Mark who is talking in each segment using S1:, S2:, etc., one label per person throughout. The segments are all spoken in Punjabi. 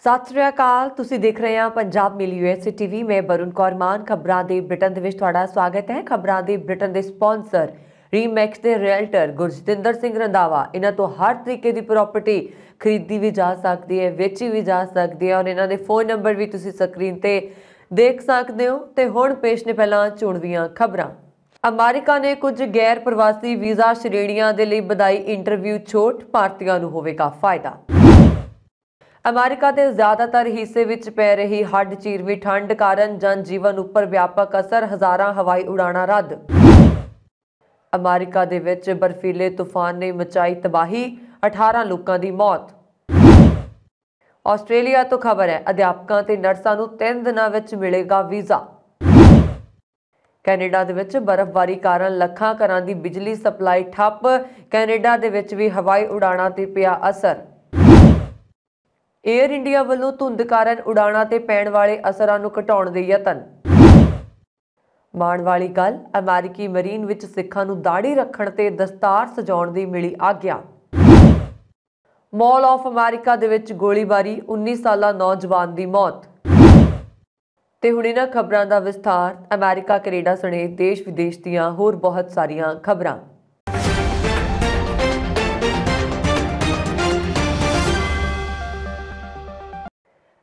S1: ਸਤਿ ਸ਼੍ਰੀ ਅਕਾਲ। ਤੁਸੀਂ ਦੇਖ ਰਹੇ ਹੋ ਪੰਜਾਬ ਮਿਲ यूएसए टीवी। मैं वरुण कौर मान। खबरां दे ब्रिटेन ਦੇ ਵਿੱਚ ਤੁਹਾਡਾ ਸਵਾਗਤ ਹੈ। ਖਬਰਾਂ ਦੇ ਬ੍ਰਿਟਨ ਦੇ ਸਪਾਂਸਰ ਰੀਮੈਕਸ ਦੇ ਰੀਅਲਟਰ ਗੁਰਜਿੰਦਰ ਸਿੰਘ ਰੰਧਾਵਾ। ਇਹਨਾਂ ਤੋਂ ਹਰ ਤਰੀਕੇ ਦੀ ਪ੍ਰਾਪਰਟੀ ਖਰੀਦੀ ਵੀ ਜਾ ਸਕਦੀ ਹੈ, ਵੇਚੀ ਵੀ ਜਾ ਸਕਦੀ ਹੈ ਔਰ ਇਹਨਾਂ ਦੇ ਫੋਨ ਨੰਬਰ ਵੀ ਤੁਸੀਂ ਸਕਰੀਨ ਤੇ ਦੇਖ ਸਕਦੇ ਹੋ। ਤੇ ਹੁਣ ਪੇਸ਼ ਨੇ ਪਹਿਲਾਂ ਚੁਣਵੀਆਂ ਖਬਰਾਂ। ਅਮਰੀਕਾ ਨੇ ਕੁਝ ਗੈਰ ਪ੍ਰਵਾਸੀ ਵੀਜ਼ਾ ਸ਼੍ਰੇਣੀਆਂ ਦੇ ਲਈ ਵਧਾਈ ਇੰਟਰਵਿਊ ਛੋਟ, ਭਾਰਤੀਆਂ ਨੂੰ ਹੋਵੇਗਾ ਫਾਇਦਾ। ਅਮਰੀਕਾ ਦੇ ਜ਼ਿਆਦਾਤਰ ਹਿੱਸੇ ਵਿੱਚ ਪੈ ਰਹੀ ਹੱਡ ਚੀਰਵੀਂ ਠੰਡ ਕਾਰਨ ਜਨ ਜੀਵਨ ਉੱਪਰ ਵਿਆਪਕ ਅਸਰ, ਹਜ਼ਾਰਾਂ ਹਵਾਈ ਉਡਾਣਾਂ ਰੱਦ। ਅਮਰੀਕਾ ਦੇ ਵਿੱਚ ਬਰਫੀਲੇ ਤੂਫਾਨ ਨੇ ਮਚਾਈ ਤਬਾਹੀ, 18 ਲੋਕਾਂ ਦੀ ਮੌਤ। ਆਸਟ੍ਰੇਲੀਆ ਤੋਂ ਖਬਰ ਹੈ, ਅਧਿਆਪਕਾਂ ਤੇ ਨਰਸਾਂ ਨੂੰ 3 ਦਿਨਾਂ ਵਿੱਚ ਮਿਲੇਗਾ ਵੀਜ਼ਾ। ਕੈਨੇਡਾ ਦੇ ਵਿੱਚ ਬਰਫ਼ਬਾਰੀ ਕਾਰਨ ਲੱਖਾਂ ਘਰਾਂ ਦੀ ਬਿਜਲੀ ਸਪਲਾਈ ਠੱਪ, ਕੈਨੇਡਾ ਦੇ ਵਿੱਚ ਵੀ ਹਵਾਈ ਉਡਾਣਾਂ ਤੇ ਪਿਆ ਅਸਰ। ਏਅਰ ਇੰਡੀਆ ਵੱਲੋਂ ਧੁੰਦ ਕਾਰਨ ਉਡਾਣਾਂ ਤੇ ਪੈਣ ਵਾਲੇ ਅਸਰਾਂ ਨੂੰ ਘਟਾਉਣ ਦੇ ਯਤਨ। ਮਾਣ ਵਾਲੀ ਗੱਲ, ਅਮਰੀਕੀ ਮਰੀਨ ਵਿੱਚ ਸਿੱਖਾਂ ਨੂੰ ਦਾੜੀ ਰੱਖਣ ਤੇ ਦਸਤਾਰ ਸਜਾਉਣ ਦੀ ਮਿਲੀ ਆਗਿਆ। ਮਾਲ ਆਫ ਅਮਰੀਕਾ ਦੇ ਵਿੱਚ ਗੋਲੀਬਾਰੀ, 19 ਸਾਲਾ ਨੌਜਵਾਨ ਦੀ ਮੌਤ। ਤੇ ਹੁਣ ਇਹਨਾਂ ਖਬਰਾਂ ਦਾ ਵਿਸਥਾਰ। ਅਮਰੀਕਾ, ਕੈਨੇਡਾ ਸਣੇ ਦੇਸ਼ ਵਿਦੇਸ਼ ਦੀਆਂ ਹੋਰ ਬਹੁਤ ਸਾਰੀਆਂ ਖਬਰਾਂ।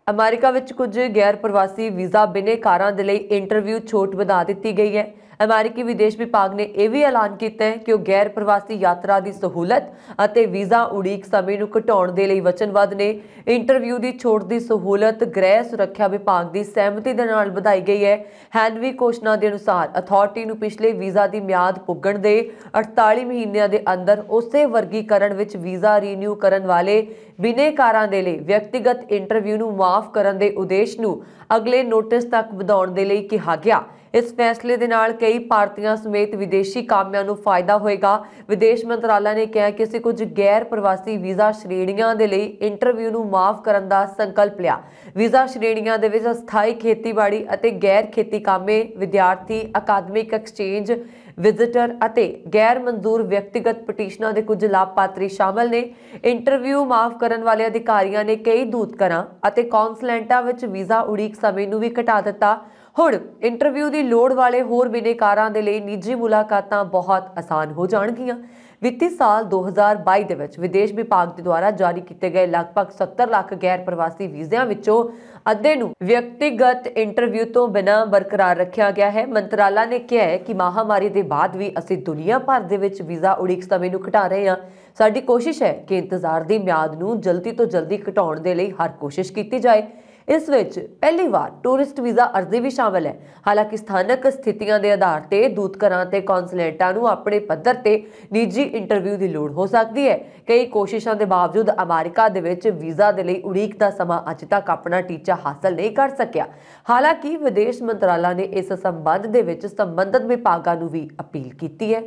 S1: ਅਮਰੀਕਾ ਵਿੱਚ ਕੁਝ ਗੈਰ ਪ੍ਰਵਾਸੀ ਵੀਜ਼ਾ ਬਿਨੇਕਾਰਾਂ ਦੇ ਲਈ ਇੰਟਰਵਿਊ ਛੋਟ ਵਧਾ ਦਿੱਤੀ ਗਈ ਹੈ। ਅਮਰੀਕੀ ਵਿਦੇਸ਼ ਵਿਭਾਗ ਨੇ ਇਹ ਵੀ ਐਲਾਨ ਕੀਤਾ ਹੈ ਕਿ ਉਹ ਗੈਰ ਪ੍ਰਵਾਸੀ ਯਾਤਰਾ ਦੀ ਸਹੂਲਤ ਅਤੇ ਵੀਜ਼ਾ ਉਡੀਕ ਸਮੇਂ ਨੂੰ ਘਟਾਉਣ ਦੇ ਲਈ ਵਚਨਬੱਧ ਨੇ। ਇੰਟਰਵਿਊ ਦੀ ਛੋਟ ਦੀ ਸਹੂਲਤ ਗ੍ਰਹਿ ਸੁਰੱਖਿਆ ਵਿਭਾਗ ਦੀ ਸਹਿਮਤੀ ਦੇ ਨਾਲ ਵਧਾਈ ਗਈ ਹੈ। ਹੈਨਵੀ ਘੋਸ਼ਣਾ ਦੇ ਅਨੁਸਾਰ ਅਥਾਰਟੀ ਨੂੰ ਪਿਛਲੇ ਵੀਜ਼ਾ ਦੀ ਮਿਆਦ ਪੁੱਗਣ ਦੇ 48 ਮਹੀਨਿਆਂ ਦੇ ਅੰਦਰ ਉਸੇ ਵਰਗੀਕਰਨ ਵਿੱਚ ਵੀਜ਼ਾ ਰੀਨਿਊ ਕਰਨ ਵਾਲੇ ਬਿਨੇਕਾਰਾਂ ਦੇ ਲਈ ਵਿਅਕਤੀਗਤ ਇੰਟਰਵਿਊ ਨੂੰ ਮਾਫ ਕਰਨ ਦੇ ਉਦੇਸ਼ ਨੂੰ ਅਗਲੇ ਨੋਟਿਸ ਤੱਕ ਵਧਾਉਣ ਦੇ ਲਈ ਕਿਹਾ ਗਿਆ। ਇਸ ਫੈਸਲੇ ਦੇ ਨਾਲ ਕਈ ਭਾਰਤੀਆਂ ਸਮੇਤ ਵਿਦੇਸ਼ੀ ਕਾਮਿਆਂ ਨੂੰ ਫਾਇਦਾ ਹੋਏਗਾ। ਵਿਦੇਸ਼ ਮੰਤਰਾਲਾ ਨੇ ਕਿਹਾ ਕਿ ਅਸੀਂ ਕੁਝ ਗੈਰ ਪ੍ਰਵਾਸੀ ਵੀਜ਼ਾ ਸ਼੍ਰੇਣੀਆਂ ਦੇ ਲਈ ਇੰਟਰਵਿਊ ਨੂੰ ਮਾਫ ਕਰਨ ਦਾ ਸੰਕਲਪ ਲਿਆ। ਵੀਜ਼ਾ ਸ਼੍ਰੇਣੀਆਂ ਦੇ ਵਿੱਚ ਸਥਾਈ ਖੇਤੀਬਾੜੀ ਅਤੇ ਗੈਰ ਖੇਤੀ ਕਾਮੇ, ਵਿਦਿਆਰਥੀ, ਅਕਾਦਮਿਕ ਐਕਸਚੇਂਜ ਵਿਜ਼ਿਟਰ ਅਤੇ ਗੈਰ ਮਨਜ਼ੂਰ ਵਿਅਕਤੀਗਤ ਪਟੀਸ਼ਨਾਂ ਦੇ ਕੁਝ ਲਾਭਪਾਤਰੀ ਸ਼ਾਮਲ ਨੇ। ਇੰਟਰਵਿਊ ਮਾਫ ਕਰਨ ਵਾਲੇ ਅਧਿਕਾਰੀਆਂ ਨੇ ਕਈ ਦੂਤਘਰਾਂ ਅਤੇ ਕੌਂਸਲੈਂਟਾਂ ਵਿੱਚ ਵੀਜ਼ਾ ਉਡੀਕ ਸਮੇਂ ਨੂੰ ਵੀ ਘਟਾ ਦਿੱਤਾ। ਹੁਣ ਇੰਟਰਵਿਊ ਦੀ ਲੋੜ ਵਾਲੇ ਹੋਰ ਬਿਨੇਕਾਰਾਂ ਦੇ ਲਈ ਨਿੱਜੀ ਮੁਲਾਕਾਤਾਂ ਬਹੁਤ ਆਸਾਨ ਹੋ ਜਾਣਗੀਆਂ। ਵਿੱਤੀ ਸਾਲ 2022 ਦੇ ਵਿੱਚ ਵਿਦੇਸ਼ ਵਿਭਾਗ ਦੇ ਦੁਆਰਾ ਜਾਰੀ ਕੀਤੇ ਗਏ ਲਗਭਗ 70 ਲੱਖ ਗੈਰ ਪ੍ਰਵਾਸੀ ਵੀਜ਼ਿਆਂ ਵਿੱਚੋਂ ਅੱਧੇ ਨੂੰ ਵਿਅਕਤੀਗਤ ਇੰਟਰਵਿਊ ਤੋਂ ਬਿਨਾਂ ਬਰਕਰਾਰ ਰੱਖਿਆ ਗਿਆ ਹੈ। ਮੰਤਰਾਲਾ ਨੇ ਕਿਹਾ ਹੈ ਕਿ ਮਹਾਮਾਰੀ ਦੇ ਬਾਅਦ ਵੀ ਅਸੀਂ ਦੁਨੀਆ ਭਰ ਦੇ ਵਿੱਚ ਵੀਜ਼ਾ ਉਡੀਕ ਸਮੇਂ ਨੂੰ ਘਟਾ ਰਹੇ ਹਾਂ। ਸਾਡੀ ਕੋਸ਼ਿਸ਼ ਹੈ ਕਿ ਇੰਤਜ਼ਾਰ ਦੀ ਮਿਆਦ ਨੂੰ ਜਲਦੀ ਤੋਂ ਜਲਦੀ ਘਟਾਉਣ ਦੇ ਲਈ ਹਰ ਕੋਸ਼ਿਸ਼ ਕੀਤੀ ਜਾਏ। ਇਸ ਵਿੱਚ ਪਹਿਲੀ ਵਾਰ ਟੂਰਿਸਟ ਵੀਜ਼ਾ ਅਰਜ਼ੀ ਵੀ ਸ਼ਾਮਲ ਹੈ। ਹਾਲਾਂਕਿ ਸਥਾਨਕ ਸਥਿਤੀਆਂ ਦੇ ਆਧਾਰ ਤੇ ਦੂਤਘਰਾਂ ਤੇ ਕੌਂਸਲੇਟਾਂ ਨੂੰ ਆਪਣੇ ਪੱਧਰ ਤੇ ਨਿੱਜੀ ਇੰਟਰਵਿਊ ਦੀ ਲੋੜ ਹੋ ਸਕਦੀ ਹੈ। ਕਈ ਕੋਸ਼ਿਸ਼ਾਂ ਦੇ ਬਾਵਜੂਦ ਅਮਰੀਕਾ ਦੇ ਵਿੱਚ ਵੀਜ਼ਾ ਦੇ ਲਈ ਉਡੀਕ ਦਾ ਸਮਾਂ ਅੱਜ ਤੱਕ ਆਪਣਾ ਟੀਚਾ ਹਾਸਲ ਨਹੀਂ ਕਰ ਸਕਿਆ। ਹਾਲਾਂਕਿ ਵਿਦੇਸ਼ ਮੰਤਰਾਲਾ ਨੇ ਇਸ ਸੰਬੰਧ ਦੇ ਵਿੱਚ ਸੰਬੰਧਿਤ ਵਿਭਾਗਾਂ ਨੂੰ ਵੀ ਅਪੀਲ ਕੀਤੀ ਹੈ।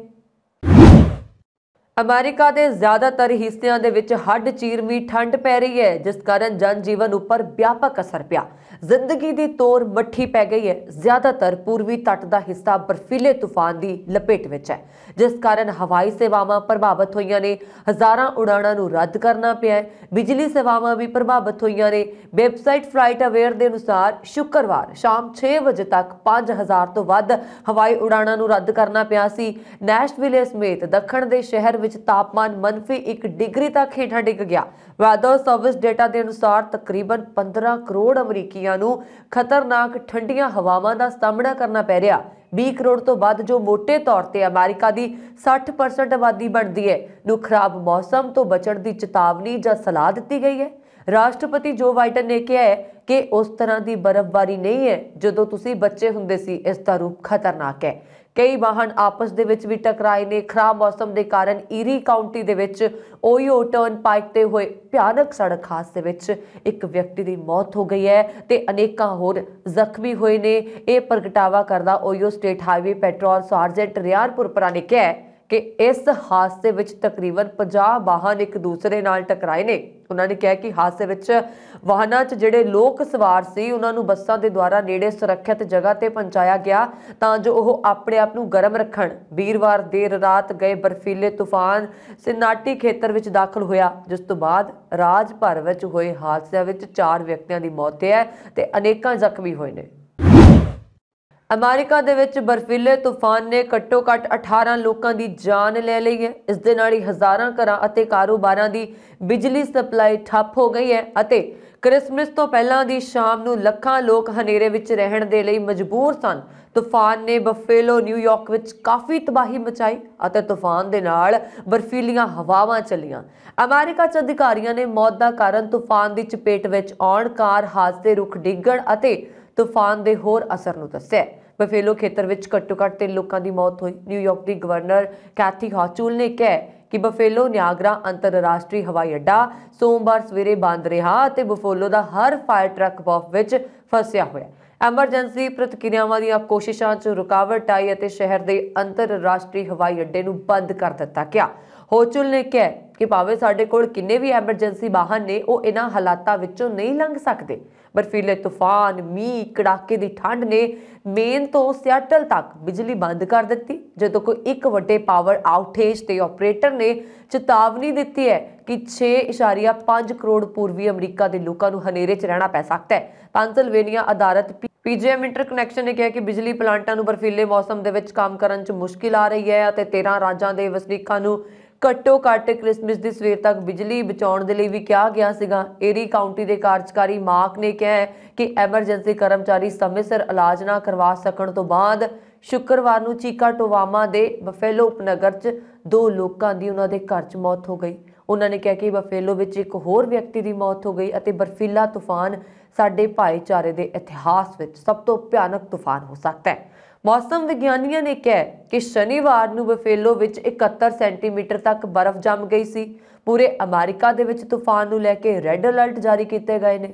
S1: ਅਮਰੀਕਾ ਦੇ ਜ਼ਿਆਦਾਤਰ ਹਿੱਸਿਆਂ ਦੇ ਵਿੱਚ ਹੱਡ ਚੀਰਵੀਂ ਠੰਡ ਪੈ ਰਹੀ ਹੈ, ਜਿਸ ਕਾਰਨ ਜਨ ਜੀਵਨ ਉੱਪਰ ਵਿਆਪਕ ਅਸਰ ਪਿਆ। ਜ਼ਿੰਦਗੀ ਦੀ ਤੋਰ ਮੱਠੀ ਪੈ ਗਈ ਹੈ। ਜ਼ਿਆਦਾਤਰ ਪੂਰਬੀ ਤੱਟ ਦਾ ਹਿੱਸਾ ਬਰਫੀਲੇ ਤੂਫਾਨ ਦੀ ਲਪੇਟ ਵਿੱਚ ਹੈ, ਜਿਸ ਕਾਰਨ ਹਵਾਈ ਸੇਵਾਵਾਂ ਪ੍ਰਭਾਵਿਤ ਹੋਈਆਂ ਨੇ। ਹਜ਼ਾਰਾਂ ਉਡਾਣਾਂ ਨੂੰ ਰੱਦ ਕਰਨਾ ਪਿਆ ਹੈ। ਬਿਜਲੀ ਸੇਵਾਵਾਂ ਵੀ ਪ੍ਰਭਾਵਿਤ ਹੋਈਆਂ ਨੇ। ਵੈਬਸਾਈਟ ਫਲਾਈਟ ਅਵੇਅਰ ਦੇ ਅਨੁਸਾਰ ਸ਼ੁੱਕਰਵਾਰ ਸ਼ਾਮ 6 ਵਜੇ ਤੱਕ 5000 ਤੋਂ ਵੱਧ ਹਵਾਈ ਉਡਾਣਾਂ ਨੂੰ ਰੱਦ ਕਰਨਾ ਪਿਆ ਸੀ। ਨੈਸ਼ਵਿਲੇ ਸਮੇਤ ਦੱਖਣ ਦੇ ਸ਼ਹਿਰ ਵਿੱਚ ਤਾਪਮਾਨ -1 ਡਿਗਰੀ ਤੱਕ ਹੇਠਾਂ ਡਿੱਗ ਗਿਆ। ਵੈਦਰ ਸਰਵਿਸ ਡੇਟਾ ਦੇ ਅਨੁਸਾਰ ਤਕਰੀਬਨ 15 ਕਰੋੜ ਅਮਰੀਕੀਆਂ ਨੂੰ ਖਤਰਨਾਕ ਠੰਡੀਆਂ ਹਵਾਵਾਂ ਦਾ ਸਾਹਮਣਾ ਕਰਨਾ ਪੈ ਰਿਹਾ। 20 ਕਰੋੜ ਤੋਂ ਵੱਧ, ਜੋ ਮੋਟੇ ਤੌਰ ਤੇ ਅਮਰੀਕਾ ਦੀ 60% ਆਬਾਦੀ ਬਣਦੀ ਹੈ, ਨੂੰ ਖਰਾਬ ਮੌਸਮ ਤੋਂ ਬਚਣ ਦੀ ਚੇਤਾਵਨੀ ਜਾਂ ਸਲਾਹ ਦਿੱਤੀ ਗਈ ਹੈ। ਰਾਸ਼ਟਰਪਤੀ ਜੋ ਬਾਈਡਨ ਨੇ ਕਿਹਾ ਹੈ ਕਿ ਉਸ ਤਰ੍ਹਾਂ ਦੀ ਬਰਫ਼ਬਾਰੀ ਨਹੀਂ ਹੈ ਜਦੋਂ ਤੁਸੀਂ ਬੱਚੇ ਹੁੰਦੇ ਸੀ। ਇਸ ਦਾ ਰੂਪ ਖਤਰਨਾਕ ਹੈ। ਕਈ ਵਾਹਨ ਆਪਸ ਦੇ ਵਿੱਚ ਵੀ ਟਕਰਾਏ ਨੇ। ਖਰਾਬ ਮੌਸਮ ਦੇ ਕਾਰਨ ਈਰੀ ਕਾਉਂਟੀ ਦੇ ਵਿੱਚ ਓਹੀਓ ਟਰਨਪਾਈਕ ਤੇ ਹੋਏ ਭਿਆਨਕ ਸੜਕ ਹਾਦਸੇ ਵਿੱਚ ਇੱਕ ਵਿਅਕਤੀ ਦੀ ਮੌਤ ਹੋ ਗਈ ਹੈ ਤੇ ਅਨੇਕਾਂ ਹੋਰ ਜ਼ਖਮੀ ਹੋਏ ਨੇ। ਇਹ ਪ੍ਰਗਟਾਵਾ ਕਰਦਾ ਓਹੀਓ ਸਟੇਟ ਹਾਈਵੇ ਪੈਟਰੋਲ ਸਾਰਜੈਂਟ ਰਿਆਨ ਪੁਰਪਰਾ ਨੇ ਕਿਹਾ कि इस हादसे विच तकरीबन 50 वाहन एक दूसरे नाल टकराए ने। उन्होंने कहा कि हादसे विच वाहनां 'च जिहड़े लोग सवार सी उन्हां नूं बसां दे द्वारा नेड़े सुरੱਖਿਅਤ जगह ते पहुंचाया गया तां जो ओह अपने आप नूं गर्म रखण। वीरवार देर रात गए बर्फीले तूफान सिनाटी खेतर विच दाखल होया, जिस तो बाद राज भर विच होए हादसिਆਂ विच 4 व्यक्तियों की मौत है ते अनेकां ਜ਼ਖਮੀ होए ने। अमेरिका दे विच बर्फीले तूफान ने घट्टो घट्ट 18 लोगों की जान ले ली है। इस दे नाल ही हज़ारां घरां अते कारोबारां दी बिजली सप्लाई ठप हो गई है अते क्रिसमस तो पहलां दी शाम नूं लखां लोग हनेरे विच रहण दे लई मजबूर सन। तूफान ने बफेलो न्यूयॉर्क विच काफ़ी तबाही मचाई अते तूफान दे नाल बर्फीलियां हवावां चलियां। अमेरिका च अधिकारियों ने मौत दा कारण तूफान की चपेट विच आउण कार हादसे रुख डिग्गण अते तूफान के होर असर नूं दस्सिआ। बफेलो खेतर विच घट्टो घट्ट 3 लोगों की मौत हुई। न्यूयॉर्क की गवर्नर कैथी हॉचुल ने कहा कि बफेलो नियागरा अंतरराष्ट्रीय हवाई अड्डा सोमवार सवेरे बंद रहा और बफेलो का हर फायर ट्रक बर्फ विच फसिया होया। एमरजेंसी प्रतिक्रियावां दीआं कोशिशां च रुकावट आई और शहर के अंतरराष्ट्रीय हवाई अड्डे नूं बंद कर दिता गया। होचुल ने कहा कि भावें साडे कोल किन्ने भी एमरजेंसी वाहन ने वो इन्हां हालातां विचों नहीं लंघ सकते। बर्फीले तूफान, मीह, कड़ाके की ठंड ने मेन तो सियाटल तक बिजली बंद कर दी, जो कोई एक वड्डे पावर आउटेज के ऑपरेटर ने चेतावनी दी है कि 6.5 करोड़ पूर्वी अमरीका के लोगों को हनेरे च रहना पै सकता है। पेंसिल्वेनिया आधारित पीजीएम इंटरकनैक्शन ने कहा कि बिजली प्लांटां नूं बर्फीले मौसम दे विच काम करन च मुश्किल आ रही है और 13 राज्यां दे वसनीकां नूं घट्टो घट्ट क्रिसमस की सवेर तक बिजली बचाने के लिए भी कहा गया सीगा। एरी काउंटी के कार्यकारी मार्क ने कहा कि एमरजेंसी कर्मचारी समय सिर इलाज ना करवा सकने तो बाद शुक्रवार को चिकाटोवामा के बफेलो उपनगर च 2 लोगों की उन्होंने घर च मौत हो गई। उन्होंने कहा कि बफेलो में एक होर व्यक्ति की मौत हो गई और बर्फीला तूफान साडे भाईचारे के इतिहास में सब तो भयानक तूफान हो सकता है। मौसम विज्ञानियों ने कहा कि शनिवार को बफेलो में 71 सेंटीमीटर तक बर्फ जम गई सी। पूरे अमेरिका दे विच तूफान को लैके रैड अलर्ट जारी किए गए हैं।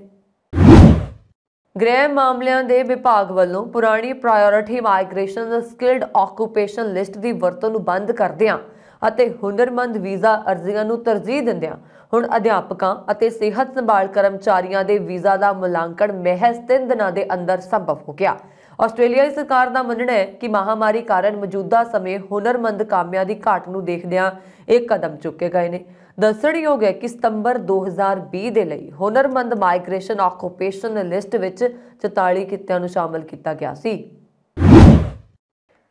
S1: गृह मामलों के विभाग वालों पुरानी priority migration skilled occupation list की वरतों नूं बंद करदिआं ਅਤੇ ਹੁਨਰਮੰਦ ਵੀਜ਼ਾ ਅਰਜ਼ੀਆਂ ਨੂੰ ਤਰਜੀਹ ਦਿੰਦਿਆਂ ਹੁਣ ਅਧਿਆਪਕਾਂ ਅਤੇ ਸਿਹਤ ਸੰਭਾਲ ਕਰਮਚਾਰੀਆਂ ਦੇ ਵੀਜ਼ਾ ਦਾ ਮੁਲਾਂਕਣ ਮਹਿਜ਼ 3 ਦਿਨਾਂ ਦੇ ਅੰਦਰ ਸੰਭਵ ਹੋ ਗਿਆ। ਆਸਟ੍ਰੇਲੀਆਈ ਸਰਕਾਰ ਦਾ ਮੰਨਣਾ ਹੈ ਕਿ ਮਹਾਮਾਰੀ ਕਾਰਨ ਮੌਜੂਦਾ ਸਮੇਂ ਹੁਨਰਮੰਦ ਕਾਮਿਆਂ ਦੀ ਘਾਟ ਨੂੰ ਦੇਖਦਿਆਂ ਇਹ ਕਦਮ ਚੁੱਕੇ ਗਏ ਨੇ। ਦੱਸਣਯੋਗ ਹੈ ਕਿ ਸਤੰਬਰ 2020 ਦੇ ਲਈ ਹੁਨਰਮੰਦ ਮਾਈਗ੍ਰੇਸ਼ਨ ਆਕੂਪੇਸ਼ਨ ਲਿਸਟ ਵਿੱਚ 44 ਕਿੱਤਿਆਂ ਨੂੰ ਸ਼ਾਮਲ ਕੀਤਾ ਗਿਆ ਸੀ।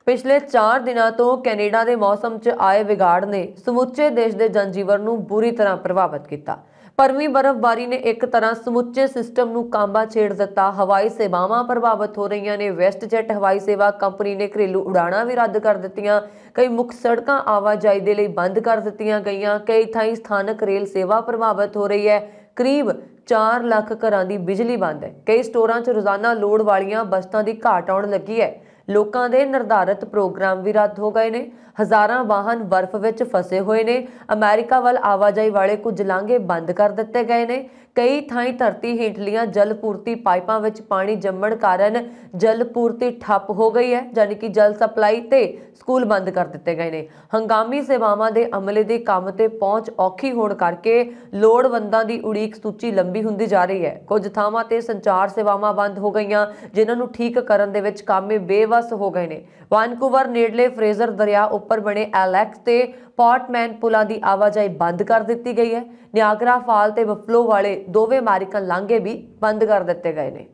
S1: पिछले 4 दिनों तो कैनेडा के मौसम च आए विगाड़ ने समुचे देश के जनजीवन को बुरी तरह प्रभावित किया। भरवीं बर्फबारी ने एक तरह समुचे सिस्टम को कांबा छेड़ दिता। हवाई सेवावां प्रभावित हो रही ने। वैस्ट जैट हवाई सेवा कंपनी ने घरेलू उड़ाणा भी रद्द कर दित्तियां। कई मुख्य सड़कां आवाजाही के लिए बंद कर दित्तियां गईयां। कई थाई स्थानक रेल सेवा प्रभावित हो रही है। करीब 4 लाख घरां दी बिजली बंद है। कई स्टोरां च रोजाना लोड़ वालियां बस्तां दी घाट आउण लगी है। लोगों के निर्धारित प्रोग्राम भी रद्द हो गए ने। हज़ारां वाहन बर्फ विच फसे हुए ने। अमेरिका वाल आवाजाही वाले कुछ लांघे बंद कर दिते गए ने। कई थाई धरती हेठलियां जलपूर्ति पाइपां विच पानी जम्मण कारण जलपूर्ति ठप हो गई है, यानी कि जल सप्लाई ते स्कूल बंद कर दिते गए ने। हंगामी सेवावां दे अमले दे काम ते पहुंच औखी होण करके लोड़वंदां दी उड़ीक सूची लंबी हुंदी जा रही है। कुछ थावां ते संचार सेवावां बंद हो गईयां, जिन्हां नूं ठीक करन दे विच कामे बेवस हो गए ने। वानकूवर नेड़ले फ्रेजर दरिया उपर बने एलेक्स ते पॉर्टमैन पुलों की आवाजाही बंद कर दी गई है। नियागरा फाल ते बफलो वाले दोवें अमेरिकन लांघे भी बंद कर दिते गए ने।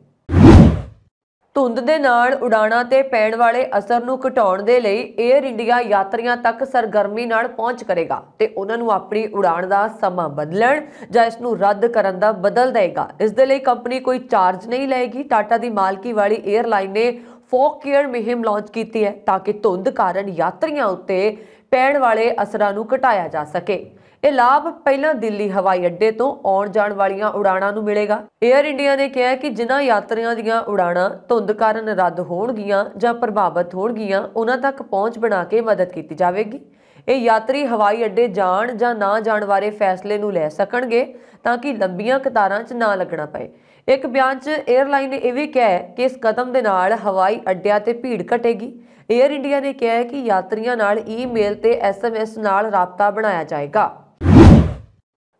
S1: ਧੁੰਦ ਦੇ ਨਾਲ ਉਡਾਣਾਂ ਤੇ ਪੈਣ ਵਾਲੇ ਅਸਰ ਨੂੰ ਘਟਾਉਣ ਦੇ ਲਈ 에ਅਰ ਇੰਡੀਆ ਯਾਤਰੀਆਂ ਤੱਕ ਸਰਗਰਮੀ ਨਾਲ ਪਹੁੰਚ ਕਰੇਗਾ ਤੇ ਉਹਨਾਂ ਨੂੰ ਆਪਣੀ ਉਡਾਣ ਦਾ ਸਮਾਂ ਬਦਲਣ ਜਾਂ ਇਸ ਨੂੰ ਰੱਦ ਕਰਨ ਦਾ ਬਦਲ ਦੇਗਾ। ਇਸ ਦੇ ਲਈ ਕੰਪਨੀ ਕੋਈ ਚਾਰਜ ਨਹੀਂ ਲਏਗੀ। ਟਾਟਾ ਦੀ ਮਾਲਕੀ ਵਾਲੀ 에ਅਰਲਾਈਨ ਨੇ ਫੋਕ ਕੇਅਰ ਮੁਹਿੰਮ ਲਾਂਚ ਕੀਤੀ ਹੈ ਤਾਂ ਕਿ ਧੁੰਦ ਕਾਰਨ ਯਾਤਰੀਆਂ ਉੱਤੇ ਪੈਣ ਵਾਲੇ ਅਸਰਾਂ ਨੂੰ ਘਟਾਇਆ ਜਾ ਸਕੇ। ਇਹ ਲਾਭ ਪਹਿਲਾਂ ਦਿੱਲੀ ਹਵਾਈ ਅੱਡੇ ਤੋਂ ਆਉਣ ਜਾਣ ਵਾਲੀਆਂ ਉਡਾਣਾਂ ਨੂੰ ਮਿਲੇਗਾ। 에ਅਰ ਇੰਡੀਆ ਨੇ ਕਿਹਾ ਕਿ ਜਿਨ੍ਹਾਂ ਯਾਤਰੀਆਂ ਦੀਆਂ ਉਡਾਣਾਂ ਧੁੰਦ ਕਾਰਨ ਰੱਦ ਹੋਣਗੀਆਂ ਜਾਂ ਪ੍ਰਭਾਵਿਤ ਹੋਣਗੀਆਂ ਉਹਨਾਂ ਤੱਕ ਪਹੁੰਚ ਬਣਾ ਕੇ ਮਦਦ ਕੀਤੀ ਜਾਵੇਗੀ। ਇਹ ਯਾਤਰੀ ਹਵਾਈ ਅੱਡੇ ਜਾਣ ਜਾਂ ਨਾ ਜਾਣ ਬਾਰੇ ਫੈਸਲੇ ਨੂੰ ਲੈ ਸਕਣਗੇ। ताकि लंबियां कतारां 'ਚ ना लगना पए। एक बयान 'ਚ एयरलाइन ने यह भी कहा है कि इस कदम के नाल हवाई अड्डियां ते भीड़ घटेगी। एयर इंडिया ने कहा है कि यात्रियों नाल ईमेल ते SMS नाल राबता बनाया जाएगा।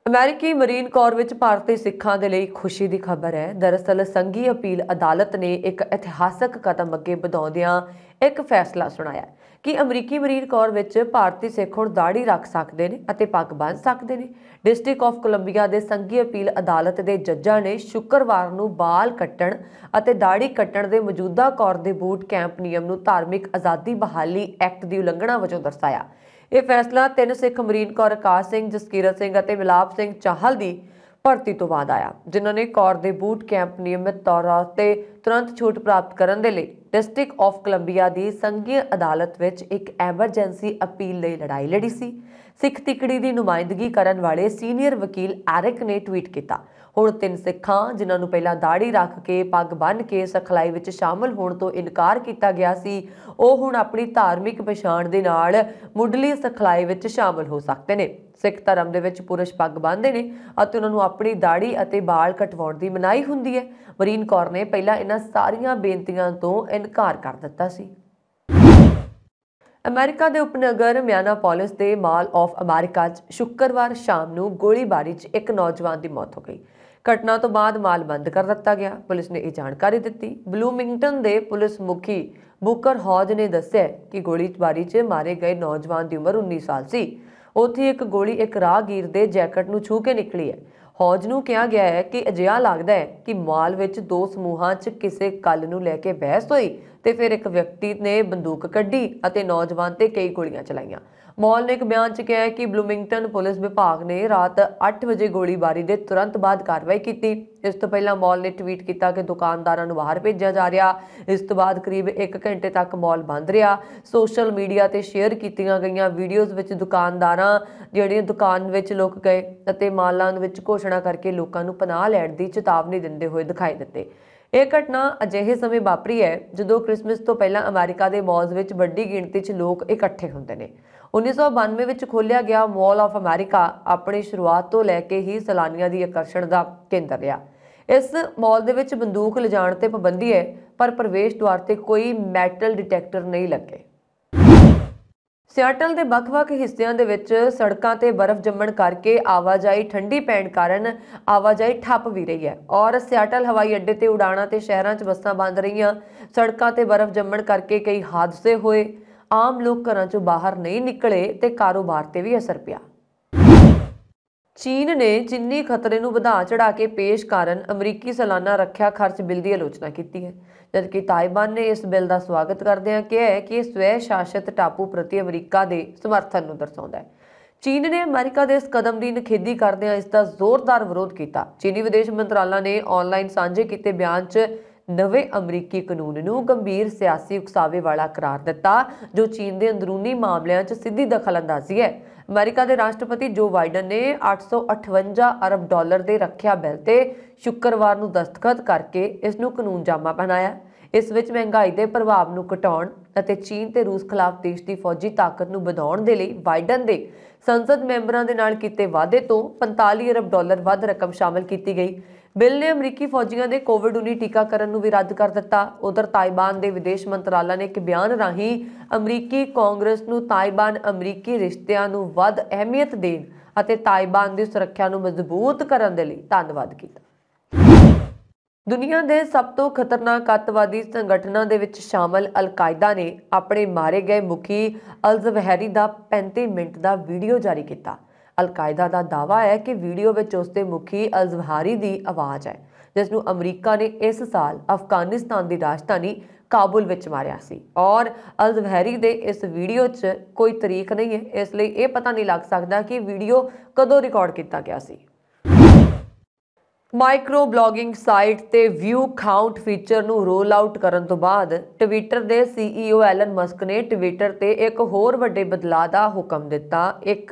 S1: अमेरिकी मरीन कोर विच भारतीय सिखां दे लई खुशी की खबर है। दरअसल संघी अपील अदालत ने एक इतिहासक कदम अगे वधाउंदियां एक फैसला सुनाया कि अमरीकी मरीन कोर विच भारतीय सिख हुण दाढ़ी रख सकते हैं अते पग बन सकते हैं। डिस्ट्रिक्ट ऑफ कोलंबिया के संघी अपील अदालत के जज्जां ने शुक्रवार नूं बाल कट्टण अते दाढ़ी कट्टण के मौजूदा कौर दे बूट कैंप नियम नूं धार्मिक आज़ादी बहाली एक्ट की उलंघना वजों दर्शाया। यह फैसला 3 सिख मरीन कौर आकाश सिंह, जसकीरत सिंह और मिलाप सिंह चाहल की भर्ती तो बाद आया, जिन्होंने कौर दे बूट कैंप नियमित तौर पर तुरंत छूट प्राप्त करने के लिए डिस्ट्रिक्ट ऑफ कोलंबिया की संघीय अदालत विच एक एमरजेंसी अपील लई लड़ाई लड़ी सी। सिख तिकड़ी की नुमाइंदगी करने वाले सीनियर वकील एरिक ने ट्वीट किया, हुण 3 सिखां जिन्होंने पहला दाढ़ी रख के पग बन के सिखलाई विच शामिल होने तो इनकार किया गया सी, ਉਹ ਹੁਣ अपनी धार्मिक पछाण ਦੇ ਨਾਲ ਮੁੱਢਲੀ ਸਿਖਲਾਈ ਵਿੱਚ शामिल हो सकते हैं। सिख धर्म ਦੇ ਵਿੱਚ पुरुष पग ਬੰਨ੍ਹਦੇ ਨੇ ਅਤੇ ਉਹਨਾਂ ਨੂੰ ਆਪਣੀ ਦਾੜੀ ਅਤੇ ਵਾਲ ਕਟਵਾਉਣ ਦੀ ਮਨਾਹੀ ਹੁੰਦੀ ਹੈ। ਮਰੀਨ ਕੌਰ ਨੇ ਪਹਿਲਾਂ ਇਹਨਾਂ ਸਾਰੀਆਂ ਬੇਨਤੀਆਂ ਤੋਂ ਇਨਕਾਰ ਕਰ ਦਿੱਤਾ ਸੀ। अमेरिका के उपनगर मियानापोलिस के माल ऑफ अमेरिका शुक्रवार शाम को गोलीबारी एक नौजवान की मौत हो गई। घटना तो बाद माल बंद कर दिता गया। पुलिस ने यह जानकारी दी। ब्लूमिंगटन के पुलिस मुखी बुकर हॉज ने दस्सिया कि गोलीबारी मारे गए नौजवान की उम्र 19 साल सी। उत्थे एक गोली एक राहगीर के जैकेट नूं छू के निकली है। हॉज नूं कहा गया है कि अजिहा लगता है कि माल विच 2 समूहां च किसी गल नूं लैके बहस हुई तो फिर एक व्यक्ति ने बंदूक कड्ढी और नौजवान ते कई गोलियां चलाईयां। मॉल ने एक बयान च कहा है कि ब्लूमिंगटन पुलिस विभाग ने रात 8 बजे गोलीबारी के तुरंत बाद कार्रवाई की। इस तो पहला मॉल ने ट्वीट किया कि दुकानदारों को बाहर भेजा जा रहा। इस तो बाद करीब 1 घंटे तक मॉल बंद रहा। सोशल मीडिया पर शेयर की गई वीडियोज़ में दुकानदार जिहड़ियां दुकान में लुक गए और मालों में घोषणा करके लोगों को पनाह लैण की चेतावनी दिंदे हुए दिखाई दिते। यह घटना अजिहे समय वापरी है जो क्रिसमस तो पहला अमेरिका के मॉल्स में वड्डी गिणती च लोग इकट्ठे होंदे ने। 1992 में खोलिया गया मॉल ऑफ अमेरिका अपनी शुरुआत तो लैके ही सैलानियों की आकर्षण का केंद्र रहा। इस मॉल दे विच बंदूक लिजाण ते पाबंदी है, पर प्रवेश द्वार ते कोई मैटल डिटेक्टर नहीं लगे। सियाटल के ਵੱਖ-ਵੱਖ हिस्सों के विच सड़कों ते बर्फ जम्मण करके आवाजाही ठंडी पैण कारण आवाजाही ठप भी रही है और सियाटल हवाई अड्डे ते उड़ाणा ते शहरों च बसां बंद रहियां। सड़कों ते बर्फ जम्मण करके कई हादसे होए। आम लोग घरों चों बाहर नहीं निकले ते कारोबार ते भी असर पिया। चीन ने चीनी खतरे नूं वधा चढ़ा के पेश कारण अमरीकी सालाना रखिया खर्च बिल की आलोचना की है, जबकि ताइवान ने इस बिल का स्वागत करदਿਆਂ कहा है कि स्वै शासित टापू प्रति अमरीका के समर्थन नूं दर्शाउंदा है। चीन ने अमेरिका के इस कदम की निखेधी करदਿਆਂ इसका जोरदार विरोध किया। चीनी विदेश मंत्रालय ने ऑनलाइन साझे किए बयान च नवे अमरीकी कानून नूं गंभीर सियासी उकसावे वाला करार दिता, जो चीन के अंदरूनी मामलों च सीधी दखल अंदाजी है। अमेरिका के राष्ट्रपति जो बाइडन ने $858 अरब के रखिया बिल ते शुक्रवार नूं दस्तखत करके इस नूं कानून जामा पहनाया। इस विच महंगाई के प्रभाव नूं घटाउण अते चीन ते रूस खिलाफ देश की फौजी ताकत नूं वधाउण दे लई बाइडन के संसद मैंबरां दे नाल कीते वादे तो $45 अरब वध रकम शामिल की गई। बिल ने अमरीकी फौजियों के कोविड-19 टीकाकरण भी रद्द कर दिता। उधर ताइवान के विदेश मंत्रालय ने एक बयान राही अमरीकी कांग्रेस नूं ताइवान अमरीकी रिश्तिਆਂ नूं वध अहमियत देण अते ताइवान की सुरक्षा नूं मजबूत करन दे लई धन्नवाद किया। दुनिया के सब तो खतरनाक अतवादी संगठनों के विच शामिल अल-कायदा ने अपने मारे गए मुखी अल-ज़वाहिरी का 35 मिनट का वीडियो जारी किया। अल-कायदा का दावा है कि वीडियो में उसके मुखी अल-ज़वाहिरी की आवाज़ है, जिसनों अमरीका ने इस साल अफगानिस्तान की राजधानी काबुल विच मारिया सी और अल-ज़वाहिरी के इस वीडियो च कोई तरीक नहीं है, इसलिए यह पता नहीं लग सकता कि वीडियो कदों रिकॉर्ड किया गया सी। माइक्रो ब्लॉगिंग साइट ते व्यू काउंट फीचर नूं रोल आउट करन तो बाद ट्विटर के CEO एलन मस्क ने ट्विटर ते एक होर वड्डे बदलाव का हुक्म दिता। एक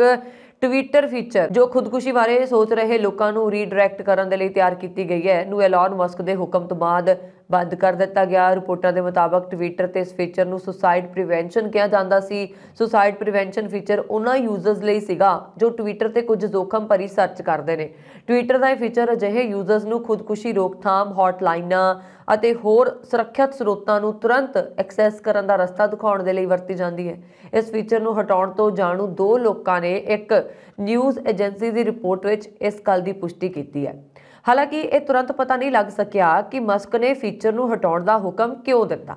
S1: ट्विटर फीचर जो खुदकुशी बारे सोच रहे लोगों को रीडायरैक्ट करने के लिए तैयार की गई है, एलन मस्क के हुक्म तो बाद ਬੰਦ ਕਰ ਦਿੱਤਾ ਗਿਆ। ਰਿਪੋਰਟਾਂ ਦੇ ਮੁਤਾਬਕ ਟਵਿੱਟਰ ਤੇ ਇਸ ਫੀਚਰ ਨੂੰ ਸੁਸਾਈਡ ਪ੍ਰੀਵੈਂਸ਼ਨ ਕਿਹਾ ਜਾਂਦਾ ਸੀ। ਸੁਸਾਈਡ ਪ੍ਰੀਵੈਂਸ਼ਨ ਫੀਚਰ ਉਹਨਾਂ ਯੂਜ਼ਰਸ ਲਈ ਸੀਗਾ ਜੋ ਟਵਿੱਟਰ ਤੇ ਕੁਝ ਜ਼ੋਖਮ ਭਰੀ ਸਰਚ ਕਰਦੇ ਨੇ। ਟਵਿੱਟਰ ਦਾ ਇਹ ਫੀਚਰ ਅਜਿਹੇ ਯੂਜ਼ਰਸ ਨੂੰ ਖੁਦਕੁਸ਼ੀ ਰੋਕਥਾਮ ਹੌਟਲਾਈਨਾਂ ਅਤੇ ਹੋਰ ਸੁਰੱਖਿਅਤ ਸਰੋਤਾਂ ਨੂੰ ਤੁਰੰਤ ਐਕਸੈਸ ਕਰਨ ਦਾ ਰਸਤਾ ਦਿਖਾਉਣ ਦੇ ਲਈ ਵਰਤੀ ਜਾਂਦੀ ਹੈ। ਇਸ ਫੀਚਰ ਨੂੰ ਹਟਾਉਣ ਤੋਂ ਜਾਣੂ 2 ਲੋਕਾਂ ਨੇ ਇੱਕ ਨਿਊਜ਼ ਏਜੰਸੀ ਦੀ ਰਿਪੋਰਟ ਵਿੱਚ ਇਸ ਗੱਲ ਦੀ ਪੁਸ਼ਟੀ ਕੀਤੀ ਹੈ। ਹਾਲਾਂਕਿ ਇਹ ਤੁਰੰਤ ਪਤਾ ਨਹੀਂ ਲੱਗ ਸਕਿਆ ਕਿ ਮਸਕ ਨੇ ਫੀਚਰ ਨੂੰ ਹਟਾਉਣ ਦਾ ਹੁਕਮ ਕਿਉਂ ਦਿੱਤਾ।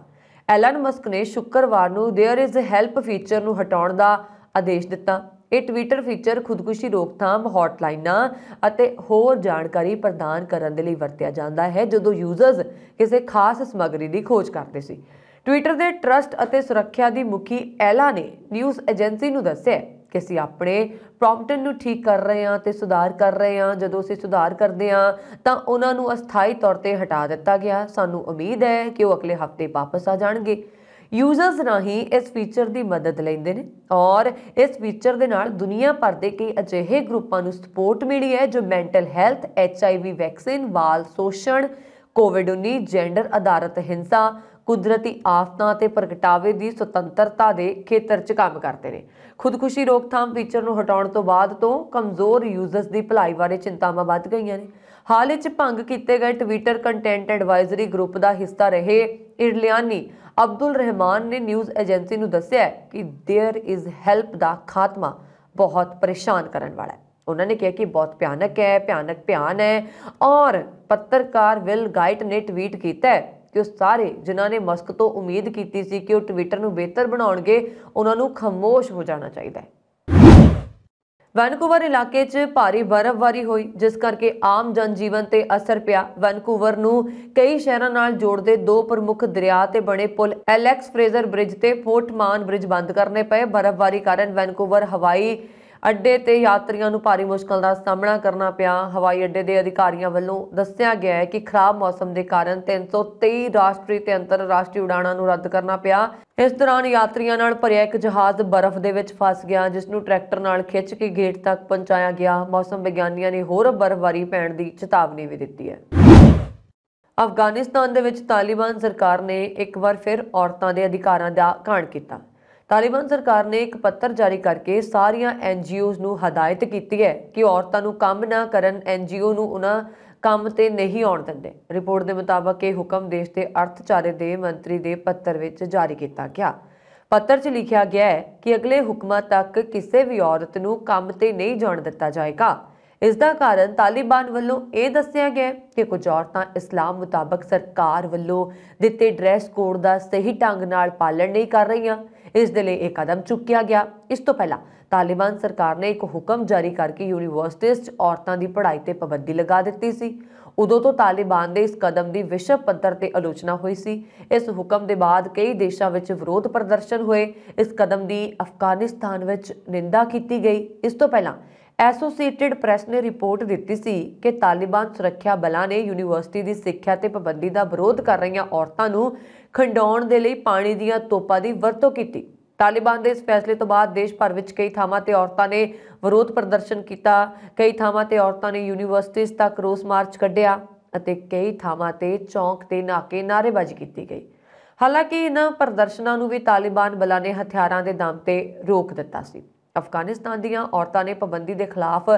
S1: ਐਲਨ ਮਸਕ ਨੇ ਸ਼ੁੱਕਰਵਾਰ ਨੂੰ ਦੇਅਰ ਇਜ਼ ਹੈਲਪ ਫੀਚਰ ਨੂੰ ਹਟਾਉਣ ਦਾ ਆਦੇਸ਼ ਦਿੱਤਾ। ਇਹ ਟਵਿੱਟਰ ਫੀਚਰ ਖੁਦਕੁਸ਼ੀ ਰੋਕਥਾਮ ਹੌਟਲਾਈਨਾਂ ਅਤੇ ਹੋਰ ਜਾਣਕਾਰੀ ਪ੍ਰਦਾਨ ਕਰਨ ਦੇ ਲਈ ਵਰਤਿਆ ਜਾਂਦਾ ਹੈ ਜਦੋਂ ਯੂਜ਼ਰਸ ਕਿਸੇ ਖਾਸ ਸਮੱਗਰੀ ਦੀ ਖੋਜ ਕਰਦੇ ਸੀ। ਟਵਿੱਟਰ ਦੇ ਟਰਸਟ ਅਤੇ ਸੁਰੱਖਿਆ ਦੀ ਮੁਖੀ ਐਲਾ ਨੇ ਨਿਊਜ਼ ਏਜੰਸੀ ਨੂੰ ਦੱਸਿਆ ਕਿ ਅਸੀਂ ਆਪਣੇ ਪ੍ਰੌਂਪਟ ਨੂੰ ਠੀਕ ਕਰ ਰਹੇ ਹਾਂ ਤੇ ਸੁਧਾਰ ਕਰ ਰਹੇ ਹਾਂ। ਜਦੋਂ ਅਸੀਂ ਸੁਧਾਰ ਕਰਦੇ ਹਾਂ ਤਾਂ ਉਹਨਾਂ ਨੂੰ ਅਸਥਾਈ ਤੌਰ ਤੇ ਹਟਾ ਦਿੱਤਾ ਗਿਆ। ਸਾਨੂੰ ਉਮੀਦ ਹੈ ਕਿ ਉਹ ਅਗਲੇ ਹਫ਼ਤੇ ਵਾਪਸ ਆ ਜਾਣਗੇ। ਯੂਜ਼ਰਸ ਰਾਹੀਂ ਇਸ ਫੀਚਰ ਦੀ ਮਦਦ ਲੈਂਦੇ ਨੇ ਔਰ ਇਸ ਫੀਚਰ ਦੇ ਨਾਲ ਦੁਨੀਆ ਭਰ ਦੇ ਕਈ ਅਜਿਹੇ ਗਰੁੱਪਾਂ ਨੂੰ ਸਪੋਰਟ ਮਿਲੀ ਹੈ ਜੋ ਮੈਂਟਲ ਹੈਲਥ, HIV ਵੈਕਸੀਨ, ਬਾਲ ਸ਼ੋਸ਼ਣ, COVID-19, ਜੈਂਡਰ ਆਧਾਰਿਤ ਹਿੰਸਾ, ਕੁਦਰਤੀ ਆਫਤਾਂ ਤੇ ਪ੍ਰਗਟਾਵੇ ਦੀ ਸੁਤੰਤਰਤਾ ਦੇ ਖੇਤਰ 'ਚ ਕੰਮ ਕਰਦੇ ਨੇ। ਖੁਦਕੁਸ਼ੀ ਰੋਕਥਾਮ ਫੀਚਰ ਨੂੰ ਹਟਾਉਣ ਤੋਂ ਬਾਅਦ ਤੋਂ ਕਮਜ਼ੋਰ ਯੂਜ਼ਰਸ ਦੀ ਭਲਾਈ ਬਾਰੇ ਚਿੰਤਾਵਾਂ ਵੱਧ ਗਈਆਂ ਨੇ। ਹਾਲ ਵਿੱਚ ਭੰਗ ਕੀਤੇ ਗਏ ਟਵਿੱਟਰ ਕੰਟੈਂਟ ਐਡਵਾਈਜ਼ਰੀ ਗਰੁੱਪ ਦਾ ਹਿੱਸਾ ਰਹੇ ਇਰਲੀਆਨੀ ਅਬਦੁਲ ਰਹਿਮਾਨ ਨੇ ਨਿਊਜ਼ ਏਜੰਸੀ ਨੂੰ ਦੱਸਿਆ ਕਿ ਦੇਅਰ ਇਜ਼ ਹੈਲਪ ਦਾ ਖਾਤਮਾ ਬਹੁਤ ਪਰੇਸ਼ਾਨ ਕਰਨ ਵਾਲਾ ਹੈ। ਉਹਨਾਂ ਨੇ ਕਿਹਾ ਕਿ ਬਹੁਤ ਭਿਆਨਕ ਹੈ ਔਰ ਪੱਤਰਕਾਰ ਵਿਲ ਗਾਈਟ ਨੇ ਟਵੀਟ ਕੀਤਾ ਕਿ ਉਹ ਸਾਰੇ ਜਿਨ੍ਹਾਂ ਨੇ ਮਸਕ ਤੋਂ ਉਮੀਦ ਕੀਤੀ ਸੀ ਕਿ ਉਹ ਟਵਿੱਟਰ ਨੂੰ ਬਿਹਤਰ ਬਣਾਉਣਗੇ ਉਹਨਾਂ ਨੂੰ ਖਾਮੋਸ਼ ਹੋ ਜਾਣਾ ਚਾਹੀਦਾ ਹੈ। ਵੈਨਕੂਵਰ ਇਲਾਕੇ 'ਚ ਭਾਰੀ ਬਰਫ਼ਬਾਰੀ ਹੋਈ ਜਿਸ ਕਰਕੇ ਆਮ ਜਨਜੀਵਨ ਤੇ ਅਸਰ ਪਿਆ। ਵੈਨਕੂਵਰ ਨੂੰ ਕਈ ਸ਼ਹਿਰਾਂ ਨਾਲ ਜੋੜਦੇ 2 ਪ੍ਰਮੁੱਖ ਦਰਿਆ ਤੇ ਬਣੇ ਪੁਲ ਐਲੈਕਸ ਫਰੇਜ਼ਰ ਬ੍ਰਿਜ ਤੇ ਫੋਰਟ ਮਾਨ ਬ੍ਰਿਜ ਬੰਦ ਕਰਨੇ ਪਏ। ਬਰਫ਼ਬਾਰੀ ਕਾਰਨ ਵੈਨਕੂਵਰ ਹਵਾਈ ਅੱਡੇ ਤੇ ਯਾਤਰੀਆਂ ਨੂੰ ਭਾਰੀ ਮੁਸ਼ਕਲ ਦਾ ਸਾਹਮਣਾ ਕਰਨਾ ਪਿਆ। ਹਵਾਈ ਅੱਡੇ ਦੇ ਅਧਿਕਾਰੀਆਂ ਵੱਲੋਂ ਦੱਸਿਆ ਗਿਆ ਹੈ ਕਿ ਖਰਾਬ ਮੌਸਮ ਦੇ ਕਾਰਨ 323 ਰਾਸ਼ਟਰੀ ਤੇ ਅੰਤਰਰਾਸ਼ਟਰੀ ਉਡਾਣਾਂ ਨੂੰ ਰੱਦ ਕਰਨਾ ਪਿਆ। ਇਸ ਦੌਰਾਨ ਯਾਤਰੀਆਂ ਨਾਲ ਭਰਿਆ ਇੱਕ ਜਹਾਜ਼ ਬਰਫ਼ ਦੇ ਵਿੱਚ ਫਸ ਗਿਆ ਜਿਸ ਨੂੰ ਟਰੈਕਟਰ ਨਾਲ ਖਿੱਚ ਕੇ ਗੇਟ ਤੱਕ ਪਹੁੰਚਾਇਆ ਗਿਆ। ਮੌਸਮ ਵਿਗਿਆਨੀਆਂ ਨੇ ਹੋਰ ਬਰਫ਼ਬਾਰੀ ਪੈਣ ਦੀ ਚੇਤਾਵਨੀ ਵੀ ਦਿੱਤੀ ਹੈ। ਅਫਗਾਨਿਸਤਾਨ ਦੇ ਵਿੱਚ ਤਾਲਿਬਾਨ ਸਰਕਾਰ ਨੇ ਇੱਕ ਵਾਰ ਫਿਰ ਔਰਤਾਂ ਦੇ ਅਧਿਕਾਰਾਂ ਦਾ ਘਾਣ ਕੀਤਾ। ਤਾਲਿਬਾਨ ਸਰਕਾਰ ਨੇ ਇੱਕ ਪੱਤਰ ਜਾਰੀ ਕਰਕੇ ਸਾਰੀਆਂ NGOs ਨੂੰ ਹਦਾਇਤ ਕੀਤੀ ਹੈ ਕਿ ਔਰਤਾਂ ਨੂੰ ਕੰਮ ਨਾ ਕਰਨ। NGO ਨੂੰ ਉਹਨਾਂ ਕੰਮ ਤੇ ਨਹੀਂ ਆਉਣ ਦਿੰਦੇ। ਰਿਪੋਰਟ ਦੇ ਮੁਤਾਬਕ ਇਹ ਹੁਕਮ ਦੇਸ਼ ਦੇ ਅਰਥਚਾਰੇ ਦੇ ਮੰਤਰੀ ਦੇ ਪੱਤਰ ਵਿੱਚ ਜਾਰੀ ਕੀਤਾ ਗਿਆ। ਪੱਤਰ 'ਚ ਲਿਖਿਆ ਗਿਆ ਹੈ ਕਿ ਅਗਲੇ ਹੁਕਮਾਂ ਤੱਕ ਕਿਸੇ ਵੀ ਔਰਤ ਨੂੰ ਕੰਮ ਤੇ ਨਹੀਂ ਜਾਣ ਦਿੱਤਾ ਜਾਏਗਾ। ਇਸ ਦਾ ਕਾਰਨ ਤਾਲਿਬਾਨ ਵੱਲੋਂ ਇਹ ਦੱਸਿਆ ਗਿਆ ਕਿ ਕੁਝ ਔਰਤਾਂ ਇਸਲਾਮ ਮੁਤਾਬਕ ਸਰਕਾਰ ਵੱਲੋਂ ਦਿੱਤੇ ਡਰੈਸ ਕੋਡ ਦਾ ਸਹੀ ਢੰਗ ਨਾਲ ਪਾਲਣ ਨਹੀਂ ਕਰ ਰਹੀਆਂ। ਇਸ ਦੇ ਲਈ ਇਹ ਕਦਮ ਚੁੱਕਿਆ ਗਿਆ। ਇਸ ਤੋਂ ਪਹਿਲਾਂ ਤਾਲਿਬਾਨ ਸਰਕਾਰ ਨੇ ਇੱਕ ਹੁਕਮ ਜਾਰੀ ਕਰਕੇ ਯੂਨੀਵਰਸਿਟੀਆਂ 'ਚ ਔਰਤਾਂ ਦੀ ਪੜ੍ਹਾਈ ਤੇ ਪਾਬੰਦੀ ਲਗਾ ਦਿੱਤੀ ਸੀ। ਉਦੋਂ ਤੋਂ ਤਾਲਿਬਾਨ ਦੇ ਇਸ ਕਦਮ ਦੀ ਵਿਸ਼ਵ ਪੱਧਰ ਤੇ ਆਲੋਚਨਾ ਹੋਈ ਸੀ। ਇਸ ਹੁਕਮ ਦੇ ਬਾਅਦ ਕਈ ਦੇਸ਼ਾਂ ਵਿੱਚ ਵਿਰੋਧ ਪ੍ਰਦਰਸ਼ਨ ਹੋਏ। ਇਸ ਕਦਮ ਦੀ ਅਫਗਾਨਿਸਤਾਨ ਵਿੱਚ ਨਿੰਦਾ ਕੀਤੀ ਗਈ। ਇਸ ਤੋਂ ਪਹਿਲਾਂ ਐਸੋਸੀਏਟਿਡ ਪ੍ਰੈਸ ਨੇ ਰਿਪੋਰਟ ਦਿੱਤੀ ਸੀ ਕਿ ਤਾਲਿਬਾਨ ਸੁਰੱਖਿਆ ਬਲਾਂ ਨੇ ਯੂਨੀਵਰਸਿਟੀ ਦੀ ਸਿੱਖਿਆ ਤੇ ਪਾਬੰਦੀ ਦਾ ਵਿਰੋਧ ਕਰ ਰਹੀਆਂ ਔਰਤਾਂ ਨੂੰ ਖੰਡਾਉਣ ਦੇ ਲਈ ਪਾਣੀ ਦੀਆਂ ਤੋਪਾਂ ਦੀ ਵਰਤੋਂ ਕੀਤੀ। ਤਾਲਿਬਾਨ ਦੇ ਇਸ ਫੈਸਲੇ ਤੋਂ ਬਾਅਦ ਦੇਸ਼ ਭਰ ਵਿੱਚ ਕਈ ਥਾਵਾਂ ਤੇ ਔਰਤਾਂ ਨੇ ਵਿਰੋਧ ਪ੍ਰਦਰਸ਼ਨ ਕੀਤਾ। ਕਈ ਥਾਵਾਂ ਤੇ ਔਰਤਾਂ ਨੇ ਯੂਨੀਵਰਸਿਟੀਆਂ ਤੱਕ ਰੋਸ ਮਾਰਚ ਕੱਢਿਆ ਅਤੇ ਕਈ ਥਾਵਾਂ ਤੇ ਚੌਂਕ ਤੇ ਨਾਅਰੇਬਾਜ਼ੀ ਕੀਤੀ ਗਈ। ਹਾਲਾਂਕਿ ਇਹਨਾਂ ਪ੍ਰਦਰਸ਼ਨਾਂ ਨੂੰ ਵੀ ਤਾਲਿਬਾਨ ਬਲਾਂ ਨੇ ਹਥਿਆਰਾਂ ਦੇ ਦਮ ਤੇ ਰੋਕ ਦਿੱਤਾ ਸੀ। ਅਫਗਾਨਿਸਤਾਨ ਦੀਆਂ ਔਰਤਾਂ ਨੇ ਪਾਬੰਦੀ ਦੇ ਖਿਲਾਫ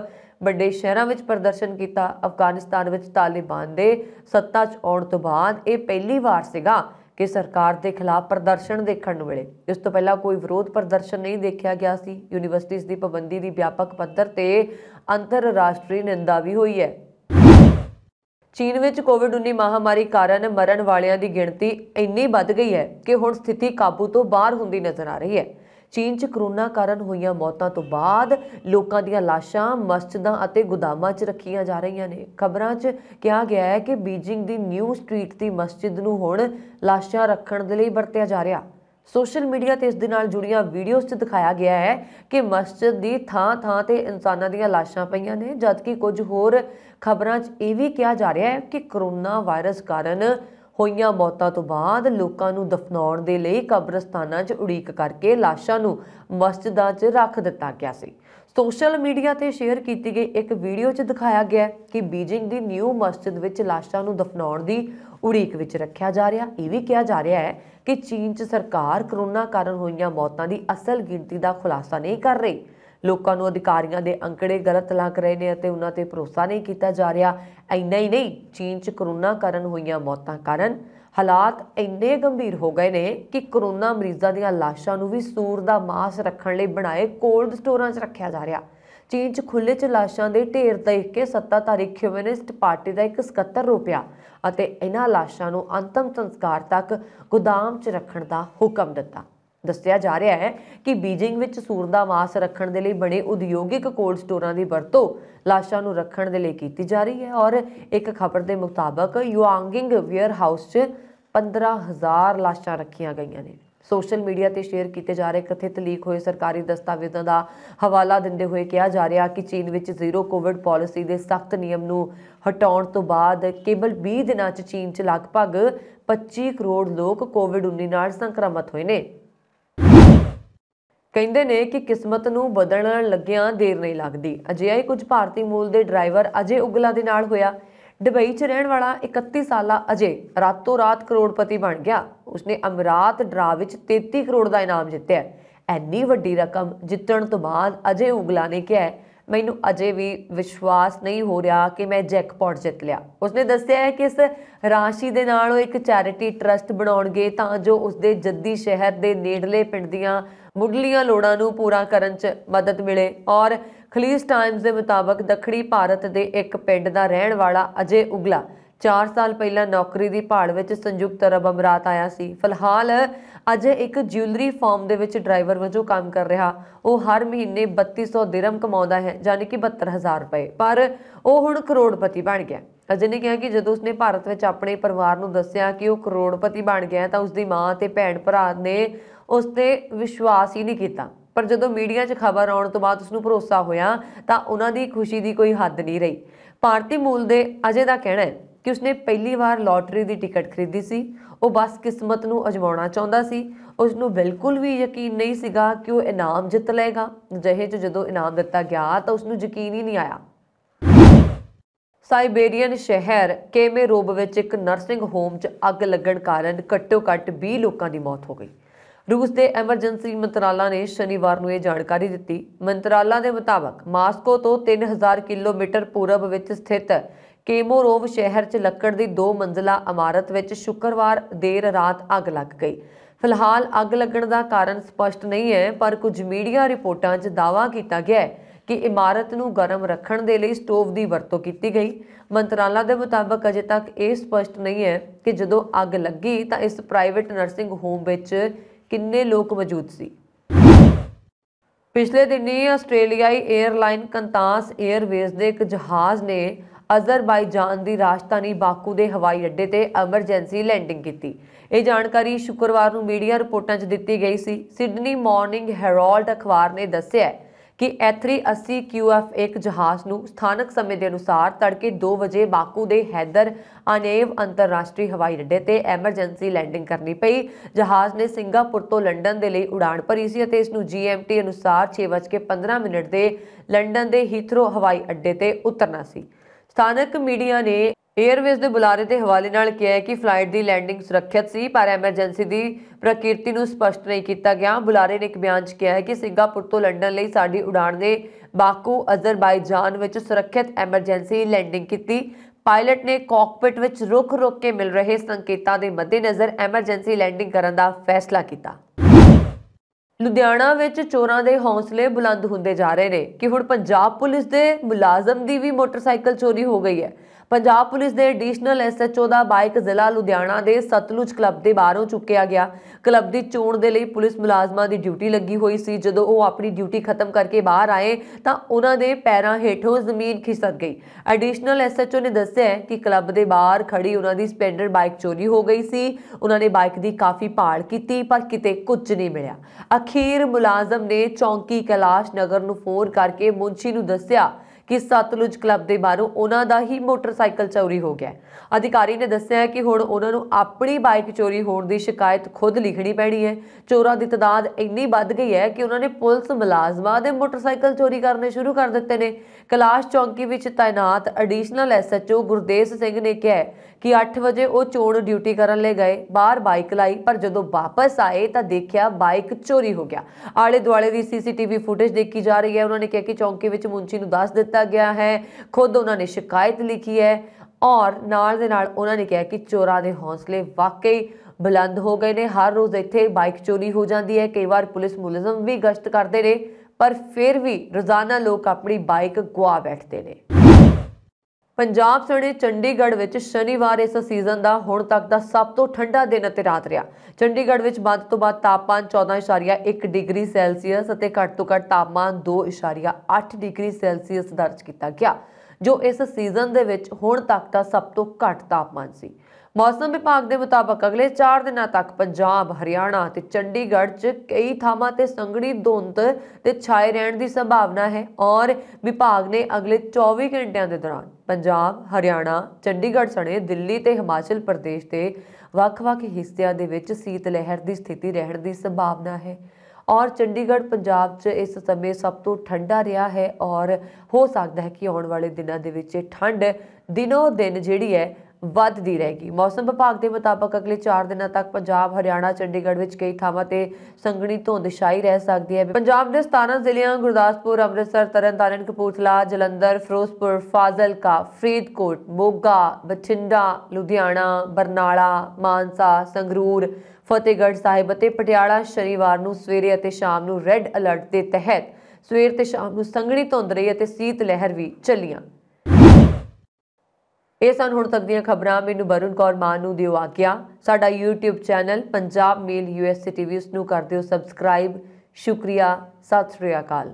S1: ਵੱਡੇ ਸ਼ਹਿਰਾਂ ਵਿੱਚ ਪ੍ਰਦਰਸ਼ਨ ਕੀਤਾ। ਅਫਗਾਨਿਸਤਾਨ ਵਿੱਚ ਤਾਲਿਬਾਨ ਦੇ ਸੱਤਾ 'ਚ ਆਉਣ ਤੋਂ ਬਾਅਦ ਇਹ ਪਹਿਲੀ ਵਾਰ ਸੀਗਾ ਕਿ ਸਰਕਾਰ ਦੇ ਖਿਲਾਫ ਪ੍ਰਦਰਸ਼ਨ ਦੇਖਣ ਨੂੰ ਮਿਲੇ। ਇਸ ਤੋਂ ਪਹਿਲਾਂ ਕੋਈ ਵਿਰੋਧ ਪ੍ਰਦਰਸ਼ਨ ਨਹੀਂ ਦੇਖਿਆ ਗਿਆ ਸੀ। ਯੂਨੀਵਰਸਿਟੀਆਂ ਦੀ ਪਾਬੰਦੀ ਦੀ ਵਿਆਪਕ ਪੱਧਰ ਤੇ ਅੰਤਰਰਾਸ਼ਟਰੀ ਨਿੰਦਾ ਵੀ ਹੋਈ ਹੈ। ਚੀਨ ਵਿੱਚ COVID-19 ਮਹਾਮਾਰੀ ਕਾਰਨ ਮਰਨ ਵਾਲਿਆਂ ਦੀ ਗਿਣਤੀ ਇੰਨੀ ਵੱਧ ਗਈ ਹੈ ਕਿ ਹੁਣ ਸਥਿਤੀ ਕਾਬੂ ਤੋਂ ਬਾਹਰ ਹੁੰਦੀ ਨਜ਼ਰ ਆ ਰਹੀ ਹੈ। ਚੀਨ 'ਚ ਕਰੋਨਾ ਕਾਰਨ ਹੋਈਆਂ ਮੌਤਾਂ ਤੋਂ ਬਾਅਦ ਲੋਕਾਂ ਦੀਆਂ ਲਾਸ਼ਾਂ ਮਸਜਿਦਾਂ ਅਤੇ ਗੁਦਾਮਾਂ 'ਚ ਰੱਖੀਆਂ ਜਾ ਰਹੀਆਂ ਨੇ। ਖਬਰਾਂ 'ਚ ਕਿਹਾ ਗਿਆ ਹੈ ਕਿ ਬੀਜਿੰਗ ਦੀ ਨਿਊ ਸਟਰੀਟ ਦੀ ਮਸਜਿਦ ਨੂੰ ਹੁਣ ਲਾਸ਼ਾਂ ਰੱਖਣ ਦੇ ਲਈ ਵਰਤਿਆ ਜਾ ਰਿਹਾ। ਸੋਸ਼ਲ ਮੀਡੀਆ ਤੇ ਇਸ ਦੇ ਨਾਲ ਜੁੜੀਆਂ ਵੀਡੀਓਜ਼ 'ਚ ਦਿਖਾਇਆ ਗਿਆ ਹੈ ਕਿ ਮਸਜਿਦ ਦੀ ਥਾਂ ਤੇ ਇਨਸਾਨਾਂ ਦੀਆਂ ਲਾਸ਼ਾਂ ਪਈਆਂ ਨੇ, ਜਦਕਿ ਕੁਝ ਹੋਰ ਖਬਰਾਂ 'ਚ ਇਹ ਵੀ ਕਿਹਾ ਜਾ ਰਿਹਾ ਹੈ ਕਿ ਕਰੋਨਾ ਵਾਇਰਸ ਕਾਰਨ ਹੋਈਆਂ ਮੌਤਾਂ ਤੋਂ ਬਾਅਦ ਲੋਕਾਂ ਨੂੰ ਦਫਨਾਉਣ ਦੇ ਲਈ ਕਬਰਸਤਾਨਾਂ 'ਚ ਉਡੀਕ ਕਰਕੇ ਲਾਸ਼ਾਂ ਨੂੰ ਮਸਜਿਦਾਂ 'ਚ ਰੱਖ ਦਿੱਤਾ ਗਿਆ ਸੀ। सोशल मीडिया ਤੇ ਸ਼ੇਅਰ ਕੀਤੀ ਗਈ ਇੱਕ ਵੀਡੀਓ 'ਚ ਦਿਖਾਇਆ ਗਿਆ ਕਿ ਬੀजिंग ਦੀ ਨਿਊ ਮਸਜਿਦ ਵਿੱਚ ਲਾਸ਼ਾਂ ਨੂੰ ਦਫਨਾਉਣ ਦੀ ਉਡੀਕ ਵਿੱਚ ਰੱਖਿਆ ਜਾ ਰਿਹਾ। ਇਹ ਵੀ ਕਿਹਾ ਜਾ ਰਿਹਾ ਹੈ ਕਿ ਚੀਨ 'ਚ ਸਰਕਾਰ ਕਰੋਨਾ ਕਾਰਨ ਹੋਈਆਂ ਮੌਤਾਂ ਦੀ ਅਸਲ ਗਿਣਤੀ ਦਾ ਖੁਲਾਸਾ ਨਹੀਂ ਕਰ ਰਹੀ। ਲੋਕਾਂ ਨੂੰ ਅਧਿਕਾਰੀਆਂ ਦੇ ਅੰਕੜੇ ਗਲਤ ਲੱਗ ਰਹੇ ਨੇ ਅਤੇ ਉਹਨਾਂ ਤੇ ਭਰੋਸਾ ਨਹੀਂ ਕੀਤਾ ਜਾ ਰਿਹਾ। ਇੰਨਾ ਹੀ ਨਹੀਂ, ਚੀਨ 'ਚ ਕਰੋਨਾ ਕਾਰਨ ਹੋਈਆਂ ਮੌਤਾਂ ਕਾਰਨ ਹਾਲਾਤ ਇੰਨੇ ਗੰਭੀਰ ਹੋ ਗਏ ਨੇ ਕਿ ਕਰੋਨਾ ਮਰੀਜ਼ਾਂ ਦੀਆਂ ਲਾਸ਼ਾਂ ਨੂੰ ਵੀ ਸੂਰ ਦਾ ਮਾਸ ਰੱਖਣ ਲਈ ਬਣਾਏ ਕੋਲਡ ਸਟੋਰਾਂ 'ਚ ਰੱਖਿਆ ਜਾ ਰਿਹਾ। ਚੀਨ 'ਚ ਖੁੱਲ੍ਹੇ 'ਚ ਲਾਸ਼ਾਂ ਦੇ ਢੇਰ ਦੇਖ ਕੇ ਸੱਤਾਧਾਰੀ ਕਮਿਊਨਿਸਟ ਪਾਰਟੀ ਦਾ ਇੱਕ ਸਕੱਤਰ ਰੋ ਪਿਆ ਅਤੇ ਇਹਨਾਂ ਲਾਸ਼ਾਂ ਨੂੰ ਅੰਤਮ ਸੰਸਕਾਰ ਤੱਕ ਗੋਦਾਮ 'ਚ ਰੱਖਣ ਦਾ ਹੁਕਮ ਦਿੱਤਾ। ਦੱਸਿਆ ਜਾ ਰਿਹਾ ਹੈ ਕਿ ਬੀजिंग ਵਿੱਚ ਸੂਰ ਦਾ ਮਾਸ ਰੱਖਣ ਦੇ ਲਈ ਬਣੇ ਉਦਯੋਗਿਕ ਕੋਲਡ ਸਟੋਰਾਂ ਦੀ ਵਰਤੋਂ ਲਾਸ਼ਾਂ ਨੂੰ ਰੱਖਣ ਦੇ ਲਈ ਕੀਤੀ ਜਾ ਰਹੀ ਹੈ ਔਰ ਇੱਕ ਖਬਰ ਦੇ ਮੁਤਾਬਕ ਯੂਆਂਗਿੰਗ ਵੇਅਰ ਹਾਊਸ 'ਚ 15,000 ਲਾਸ਼ਾਂ ਰੱਖੀਆਂ ਗਈਆਂ ਨੇ। ਸੋਸ਼ਲ ਮੀਡੀਆ ਤੇ ਸ਼ੇਅਰ ਕੀਤੇ ਜਾ ਰਹੇ ਕਥਿਤ ਲੀਕ ਹੋਏ ਸਰਕਾਰੀ ਦਸਤਾਵੇਜ਼ਾਂ ਦਾ ਹਵਾਲਾ ਦਿੰਦੇ ਹੋਏ ਕਿਹਾ ਜਾ ਰਿਹਾ ਕਿ ਚੀਨ ਵਿੱਚ ਜ਼ੀਰੋ ਕੋਵਿਡ ਪਾਲਿਸੀ ਦੇ ਸਖਤ ਨਿਯਮ ਨੂੰ ਹਟਾਉਣ ਤੋਂ ਬਾਅਦ ਕੇਵਲ 20 ਦਿਨਾਂ 'ਚ ਚੀਨ 'ਚ ਲਗਭਗ 25 ਕਰੋੜ ਲੋਕ ਕੋਵਿਡ-19 ਨਾਲ ਸੰਕਰਮਿਤ ਹੋਏ ਨੇ। ਕਹਿੰਦੇ ਨੇ ਕਿ ਕਿਸਮਤ ਨੂੰ ਬਦਲਣ ਲੱਗਿਆਂ ਦੇਰ ਨਹੀਂ ਲੱਗਦੀ। ਅਜਿਹਾ ਹੀ ਕੁਝ ਭਾਰਤੀ ਮੂਲ ਦੇ ਡਰਾਈਵਰ ਅਜੇ ਉਗਲਾ ਦੇ ਨਾਲ ਹੋਇਆ। ਦੁਬਈ 'ਚ ਰਹਿਣ ਵਾਲਾ 31 ਸਾਲਾ ਅਜੇ ਰਾਤੋਂ ਰਾਤ ਕਰੋੜਪਤੀ ਬਣ ਗਿਆ। ਉਸਨੇ ਅਮਰਾਤ ਡਰਾ ਵਿੱਚ 33 ਕਰੋੜ ਦਾ ਇਨਾਮ ਜਿੱਤਿਆ। ਐਨੀ ਵੱਡੀ ਰਕਮ ਜਿੱਤਣ ਤੋਂ ਬਾਅਦ ਅਜੇ ਉਗਲਾ ਨੇ ਕਿਹਾ, ਮੈਨੂੰ ਅਜੇ ਵੀ ਵਿਸ਼ਵਾਸ ਨਹੀਂ ਹੋ ਰਿਹਾ ਕਿ ਮੈਂ ਜੈਕਪਾਟ ਜਿੱਤ ਲਿਆ। ਉਸਨੇ ਦੱਸਿਆ ਹੈ ਕਿ ਇਸ ਰਾਸ਼ੀ ਦੇ ਨਾਲ ਉਹ ਇੱਕ ਚੈਰਿਟੀ ਟਰਸਟ ਬਣਾਉਣਗੇ ਤਾਂ ਜੋ ਉਸਦੇ ਜੱਦੀ ਸ਼ਹਿਰ ਦੇ ਨੇੜਲੇ ਪਿੰਡ ਦੀਆਂ ਮੁੱਢਲੀਆਂ ਲੋੜਾਂ ਨੂੰ ਪੂਰਾ ਕਰਨ 'ਚ ਮਦਦ ਮਿਲੇ। ਔਰ ਖਲੀਜ ਟਾਈਮਜ਼ ਦੇ ਮੁਤਾਬਕ ਦੱਖਣੀ ਭਾਰਤ ਦੇ ਇੱਕ ਪਿੰਡ ਦਾ ਰਹਿਣ ਵਾਲਾ ਅਜੇ ਉਗਲਾ 4 ਸਾਲ ਪਹਿਲਾਂ ਨੌਕਰੀ ਦੀ ਭਾਲ ਵਿੱਚ ਸੰਯੁਕਤ ਅਰਬ ਅਮਰਾਤ ਆਇਆ ਸੀ। ਫਿਲਹਾਲ ਅਜੇ ਇੱਕ ਜਿਊਲਰੀ ਫਾਰਮ ਦੇ ਵਿੱਚ ਡਰਾਈਵਰ ਵਜੋਂ ਕੰਮ ਕਰ ਰਿਹਾ। ਉਹ ਹਰ ਮਹੀਨੇ 3200 ਦਿਰਹਮ ਕਮਾਉਂਦਾ ਹੈ, ਯਾਨੀ ਕਿ 72,000 ਰੁਪਏ, ਪਰ ਉਹ ਹੁਣ ਕਰੋੜਪਤੀ ਬਣ ਗਿਆ। ਅਜੇ ਨੇ ਕਿਹਾ ਕਿ ਜਦੋਂ ਉਸਨੇ ਭਾਰਤ ਵਿੱਚ ਆਪਣੇ ਪਰਿਵਾਰ ਨੂੰ ਦੱਸਿਆ ਕਿ ਉਹ ਕਰੋੜਪਤੀ ਬਣ ਗਿਆ ਤਾਂ ਉਸਦੀ ਮਾਂ ਤੇ ਭੈਣ ਭਰਾ ਨੇ ਉਸ 'ਤੇ ਵਿਸ਼ਵਾਸ ਹੀ ਨਹੀਂ ਕੀਤਾ, ਪਰ ਜਦੋਂ ਮੀਡੀਆ 'ਚ ਖਬਰ ਆਉਣ ਤੋਂ ਬਾਅਦ ਉਸਨੂੰ ਭਰੋਸਾ ਹੋਇਆ ਤਾਂ ਉਹਨਾਂ ਦੀ ਖੁਸ਼ੀ ਦੀ ਕੋਈ ਹੱਦ ਨਹੀਂ ਰਹੀ। ਭਾਰਤੀ ਮੂਲ ਦੇ ਅਜੇ ਦਾ ਕਹਿਣਾ ਹੈ ਕਿ ਉਸਨੇ ਪਹਿਲੀ ਵਾਰ ਲਾਟਰੀ ਦੀ ਟਿਕਟ ਖਰੀਦੀ ਸੀ। ਉਹ ਬਸ ਕਿਸਮਤ ਨੂੰ ਅਜਮਾਉਣਾ ਚਾਹੁੰਦਾ ਸੀ। ਉਸਨੂੰ ਬਿਲਕੁਲ ਵੀ ਯਕੀਨ ਨਹੀਂ ਸੀਗਾ ਕਿ ਉਹ ਇਨਾਮ ਜਿੱਤ ਲਏਗਾ। ਅਜਿਹੇ 'ਚ ਜਦੋਂ ਇਨਾਮ ਦਿੱਤਾ ਗਿਆ ਤਾਂ ਉਸਨੂੰ ਯਕੀਨ ਹੀ ਨਹੀਂ ਆਇਆ। ਸਾਈਬੇਰੀਅਨ ਸ਼ਹਿਰ ਕੇਮੇਰੋਵ ਵਿੱਚ ਇੱਕ ਨਰਸਿੰਗ ਹੋਮ 'ਚ ਅੱਗ ਲੱਗਣ ਕਾਰਨ ਘੱਟੋ-ਘੱਟ 20 ਲੋਕਾਂ ਦੀ ਮੌਤ ਹੋ ਗਈ। रूस के एमरजेंसी मंत्राला ने शनिवार को यह जानकारी दी। मंत्राला के मुताबिक मास्को तो 3000 किलोमीटर पूरब में स्थित केमोरोव शहर च लक्कड़ की 2 मंजिला इमारत में शुक्रवार देर रात अग लग गई। फिलहाल अग लगन का कारण स्पष्ट नहीं है, पर कुछ मीडिया रिपोर्टां च दावा किया गया है कि इमारत नूं गर्म रखण दे लई स्टोव की वरतों की गई। मंत्राला के मुताबिक अजे तक यह स्पष्ट नहीं है कि जदों अग लगी तो इस प्राइवेट नर्सिंग होम विच किन्ने लोग मौजूद सी। पिछले दिनी आस्ट्रेलियाई एयरलाइन कंतास एयरवेज के एक जहाज़ ने अजरबाईजान की राजधानी बाकू के हवाई अड्डे ते एमरजेंसी लैंडिंग की। यह जानकारी शुक्रवार को मीडिया रिपोर्टां च दी गई सी। सिडनी मॉर्निंग हैरोल्ड अखबार ने दस्सिया कि A380 QF एक जहाज़ नूं स्थानक समय के अनुसार तड़के 2 बजे बाकू के हैदर आनेव अंतरराष्ट्रीय हवाई अड्डे ते एमरजेंसी लैंडिंग करनी पई। जहाज़ ने सिंगापुर तो लंडन के लिए उड़ान भरी सी ते इसनूं GMT अनुसार 6:15 के लंडन के हीथरो हवाई अड्डे ते उतरना सी। स्थानक मीडिया ने एयरवेज के बुलारे के हवाले नाल कहा कि फ्लाइट की लैंडिंग सुरक्षित सी, पर एमरजेंसी की प्रकृति नूं स्पष्ट नहीं किया गया। बुलारे ने एक बयान च कहा कि सिंगापुर तो लंडन लई साडी उड़ान ने बाकू अजरबाईजान विच सुरक्षित एमरजेंसी लैंडिंग की। पायलट ने कॉकपिट विच रुक रुक के मिल रहे संकेतां दे मद्देनज़र एमरजेंसी लैंडिंग करने का फैसला किया। लुधियाना विच चोरां दे हौसले बुलंद होंदे जा रहे हैं कि हुण पंजाब पुलिस के मुलाजम की भी मोटरसाइकिल चोरी हो गई है। पंजाब पुलिस के एडिशनल SHO का बाइक जिला लुधियाना के सतलुज क्लब के बाहरों चुक्या गया। क्लब की चोण के लिए पुलिस मुलाजमान की ड्यूटी लगी हुई सी। जदों वो अपनी ड्यूटी खत्म करके बाहर आए तो उन्होंने पैरों हेठों जमीन खिसक गई। एडिशनल SHO ने दस्सिया है कि क्लब के बाहर खड़ी उन्होंने स्पलेंडर बाइक चोरी हो गई सी। उन्होंने बाइक की काफ़ी भाल की पर किते कुछ नहीं मिला। अखीर मुलाजम ने चौंकी कैलाश नगर नूं फोन करके मुंशी नूं दस्सिया कि सतलुज क्लब के बाहरों उन्हां दा ही मोटरसाइकिल चोरी हो गया। अधिकारी ने दस्सिया कि हुण उन्हां नूं अपनी बाइक चोरी होने की शिकायत खुद लिखनी पैनी है। चोरां की तादाद इन्नी वध गई है कि उन्होंने पुलिस मुलाजमां दे मोटरसाइकिल चोरी करने शुरू कर दिते ने। कैलाश चौंकी विच तैनात एडिशनल SHO गुरदेव सिंह ने कहा कि 8 वजे वो चोण ड्यूटी करन ले गए, बाहर बाइक लाई, पर जदों वापस आए तो देखा बाइक चोरी हो गया। आले दुआले की CCTV फुटेज देखी जा रही है। उन्होंने कहा कि चौंकी विच मुंशी नूं दस दिता गया है, खुद उन्होंने शिकायत लिखी है और नाल दे नाल उन्होंने कहा कि चोरां दे हौसले वाकई बुलंद हो गए ने। हर रोज़ इत्थे बाइक चोरी हो जाती है, कई बार पुलिस मुलजम भी गश्त करते हैं, पर फिर भी रोजाना लोग अपनी बाइक गुआ बैठते हैं। पंजाब सने चंडीगढ़ विच शनिवार इस सीजन का हुण तक का सब तो ठंडा दिन अते रात रहा। चंडीगढ़ विच बंद तो बाद तापमान 14.1 डिग्री सैल्सीयस अते घट तो घट तापमान 2.8 डिग्री सैल्सीयस दर्ज किया गया, जो इस सीजन दे विच हुण तक का सब तो घट तापमान सी। मौसम विभाग के मुताबिक अगले 4 दिनों तक पंजाब, हरियाणा ते चंडीगढ़ च कई थावां ते संघनी धुंध ते छाए रहने की संभावना है और विभाग ने अगले 24 घंटिया के दौरान पंजाब, हरियाणा, चंडीगढ़ सने दिल्ली ते हिमाचल प्रदेश के ਵੱਖ-ਵੱਖ हिस्सों के विच सीत लहर की स्थिति रहने की संभावना है और चंडीगढ़ पंजाब च इस समय सब तो ठंडा रहा है और हो सकता है कि आने वाले दिनों के विच ठंड दिनों दिन जिहड़ी है वधदी रहेगी। मौसम विभाग के मुताबिक अगले 4 दिनों तक पंजाब, हरियाणा, चंडीगढ़ विच कई थावां ते संघनी धुंध छाई रह सकती है। पंजाब के 17 जिलों गुरदासपुर, अमृतसर, तरनताਰਨ, कपूरथला, जलंधर, फिरोजपुर, फाजिलका, फरीदकोट, मोगा, बठिंडा, लुधियाना, बरनाला, मानसा, संगरूर, फतेहगढ़ साहिब ਅਤੇ पटियाला शनिवार ਨੂੰ ਸਵੇਰੇ ਅਤੇ शाम ਨੂੰ ਰੈੱਡ अलर्ट के तहत ਸਵੇਰ ਤੇ शाम ਨੂੰ ਸੰਘਣੀ ਧੁੰਦ ਰਹੀ ਅਤੇ ਸੀਤ ਲਹਿਰ ਵੀ ਚੱਲੀਆਂ। ਇਹ ਸਨ ਹੁਣ ਤੱਕ ਦੀਆਂ ਖਬਰਾਂ। ਮੈਨੂੰ ਵरुण कौर ਮਾਨ ਨੂੰ ਦਿਓ ਆਗਿਆ। ਸਾਡਾ YouTube ਚੈਨਲ ਪੰਜਾਬ ਮੇਲ USA TV ਉਸ ਨੂੰ ਕਰ ਦਿਓ ਸਬਸਕ੍ਰਾਈਬ। ਸ਼ੁਕਰੀਆ। ਸਤਿ ਸ਼੍ਰੀ ਅਕਾਲ।